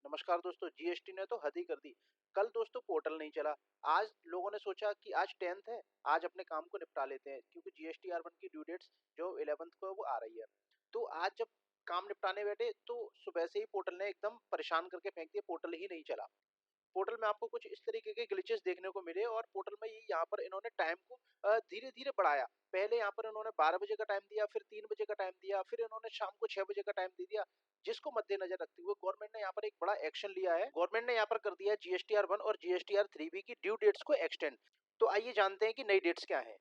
नमस्कार दोस्तों, जीएसटी ने तो हद ही कर दी। कल दोस्तों पोर्टल नहीं चला। आज लोगों ने सोचा कि आज 10th है, आज अपने काम को निपटा लेते हैं क्योंकि जीएसटी आर 1 की ड्यू डेट्स जो 11th को है वो आ रही है। तो आज जब काम निपटाने बैठे तो सुबह से ही पोर्टल ने एकदम परेशान करके फेंक दिया, पोर्टल ही नहीं चला। पोर्टल में आपको कुछ इस तरीके के ग्लिचेस देखने को मिले और पोर्टल में ये यहाँ पर इन्होंने टाइम को धीरे-धीरे बढ़ाया। पहले यहाँ पर इन्होंने 12 बजे का टाइम दिया, फिर 3 बजे का टाइम दिया, फिर इन्होंने शाम को 6 बजे का टाइम दे दिया, जिसको मद्देनजर रखते हुए गवर्नमेंट ने यहाँ पर एक बड़ा एक्शन लिया है। गवर्नमेंट ने यहाँ पर कर दिया है जीएसटीआर 1 और जीएसटीआर 3B की ड्यू डेट्स को एक्सटेंड। तो आइए जानते हैं कि नई डेट्स क्या हैं।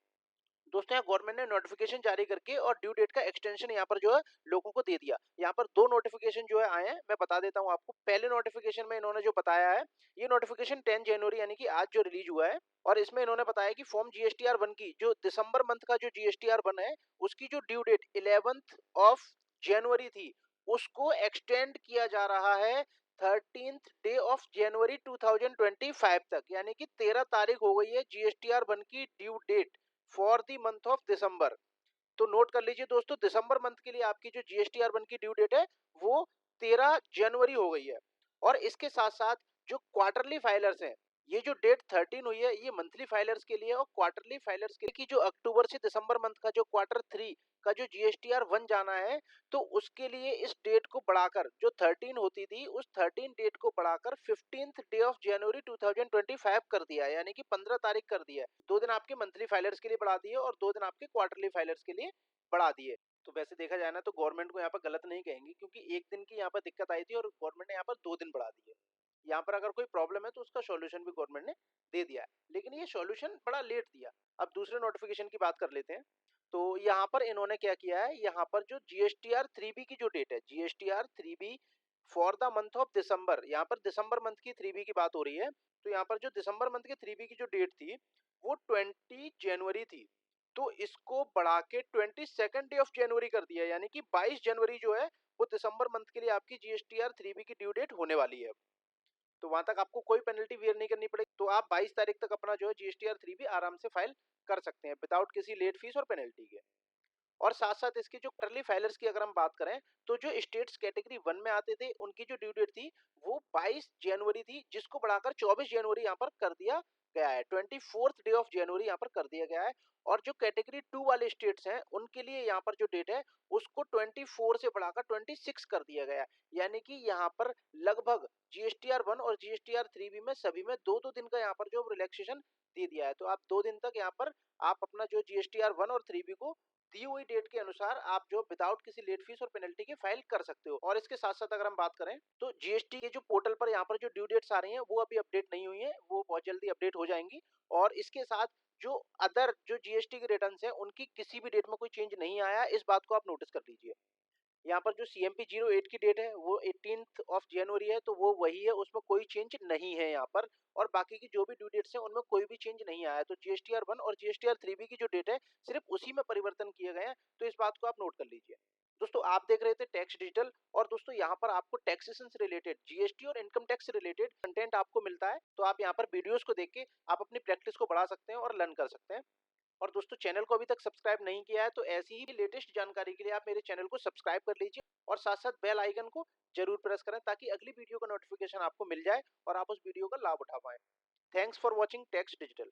दोस्तों यहाँ गवर्नमेंट ने नोटिफिकेशन जारी करके और ड्यू डेट का एक्सटेंशन यहाँ पर जो है लोगों को दे दिया। यहाँ पर दो नोटिफिकेशन जो है आए हैं, मैं बता देता हूँ आपको। पहले नोटिफिकेशन में इन्होंने जो बताया है, ये नोटिफिकेशन 10 जनवरी यानी कि आज जो रिलीज हुआ है, और इसमें इन्होंने बताया कि फॉर्म जीएसटीआर 1 की जो दिसंबर मंथ का जो जीएसटीआर 1 है, उसकी जो due date 11th of January थी, उसको एक्सटेंड किया जा रहा है 13th डे ऑफ जनवरी 2025 तक, यानी कि 13 तारीख हो गई है जीएसटीआर 1 की due date for the month of December. तो नोट कर लीजिए दोस्तों, दिसंबर मंथ के लिए आपकी जो जीएसटीआर 1 की ड्यू डेट है वो 13 जनवरी हो गई है। और इसके साथ साथ जो क्वार्टरली फाइलर्स हैं, ये जो डेट 13 हुई है ये मंथली फाइलर्स के लिए, और क्वार्टरली फाइलर्स के लिए की जो अक्टूबर से दिसंबर मंथ का जो क्वार्टर 3 का जो जीएसटीआर 1 जाना है, तो उसके लिए इस डेट को बढ़ाकर, जो 13 होती थी उस 13 डेट को बढ़ाकर 15th डे ऑफ जनवरी 2025 कर दिया है, यानी कि 15 तारीख कर दिया है। 2 दिन आपके मंथली फाइलर्स के लिए बढ़ा दिए और 2 दिन आपके क्वार्टरली फाइलर्स के लिए बढ़ा दिए। तो वैसे देखा जाए ना तो गवर्नमेंट को यहाँ पर गलत नहीं कहेंगे, क्योंकि 1 दिन की यहाँ पर दिक्कत आई थी और गवर्नमेंट ने यहाँ पर 2 दिन बढ़ा दिए। यहाँ पर अगर कोई प्रॉब्लम है तो उसका सॉल्यूशन भी गवर्नमेंट ने दे दिया है, लेकिन ये सॉल्यूशन बड़ा लेट दिया। अब दूसरे नोटिफिकेशन की बात कर लेते हैं। तो यहाँ पर इन्होंने क्या किया है, यहाँ पर जो जीएसटीआर 3B की जो डेट है, GSTR 3B for the month of दिसंबर, यहाँ पर दिसंबर मंथ की 3B की बात हो रही है। तो यहाँ पर जो दिसंबर मंथ के 3B की जो डेट थी वो 20 जनवरी थी। तो इसको बढ़ा के 22nd डे ऑफ जनवरी कर दिया, यानी कि 22 जनवरी जो है वो दिसंबर मंथ के लिए आपकी जीएसटीआर 3B की ड्यू डेट होने वाली है। तो वहां तक आपको कोई पेनल्टी वियर नहीं करनी पड़ेगी। तो आप 22 तारीख तक अपना जो है जीएसटीआर 3B आराम से फाइल कर सकते हैं विदाउट किसी लेट फीस और पेनल्टी के। और साथ साथ इसके जो अर्ली फाइलर्स की अगर हम बात करें, तो जो स्टेट्स कैटेगरी 1 में आते थे उनकी जो ड्यू डेट थी वो 22 जनवरी थी, जिसको बढ़ाकर 24 जनवरी यहाँ पर कर दिया गया है। 24th डे ऑफ जनवरी यहाँ पर कर दिया गया है। और जो कैटेगरी 2 वाले स्टेट्स हैं उनके लिए यहाँ पर जो डेट है उसको 24 से बढ़ाकर 26 कर दिया गया है। यानी कि यहाँ पर लगभग जीएसटीआर 1 और जीएसटीआर 3B में सभी में 2-2 दिन का यहाँ पर जो रिलैक्सेशन दे दिया है। तो आप 2 दिन तक यहाँ पर आप अपना जो जीएसटीआर 1 और 3B को दी हुई डेट के अनुसार आप जो विदाउट किसी लेट फीस और पेनल्टी के फाइल कर सकते हो। और इसके साथ साथ अगर हम बात करें तो जीएसटी के जो पोर्टल पर यहाँ पर जो ड्यू डेट्स आ रही हैं वो अभी अपडेट नहीं हुई है, वो बहुत जल्दी अपडेट हो जाएंगी। और इसके साथ जो अदर जो जीएसटी के रिटर्न्स हैं उनकी किसी भी डेट में कोई चेंज नहीं आया, इस बात को आप नोटिस कर लीजिए। यहाँ पर जो सीएमपी 08 की डेट है वो 18th ऑफ जनवरी है, तो वो वही है, उसमें कोई चेंज नहीं है यहाँ पर। और बाकी की जो भी ड्यू डेट्स हैं उनमें कोई भी चेंज नहीं आया है। तो जीएसटीआर 1 और जीएसटीआर 3B की जो डेट है सिर्फ उसी में परिवर्तन किए गए हैं। तो इस बात को आप नोट कर लीजिए। दोस्तों आप देख रहे थे टैक्स डिजिटल, और दोस्तों यहाँ पर आपको टैक्सेशन से रिलेटेड, जीएसटी और इनकम टैक्स से रिलेटेड कंटेंट आपको मिलता है। तो आप यहाँ पर वीडियोस को देख के आप अपनी प्रैक्टिस को बढ़ा सकते हैं और लर्न कर सकते हैं। और दोस्तों चैनल को अभी तक सब्सक्राइब नहीं किया है तो ऐसी ही लेटेस्ट जानकारी के लिए आप मेरे चैनल को सब्सक्राइब कर लीजिए और साथ साथ बेल आइकन को जरूर प्रेस करें, ताकि अगली वीडियो का नोटिफिकेशन आपको मिल जाए और आप उस वीडियो का लाभ उठा पाएं। Thanks for watching tax digital.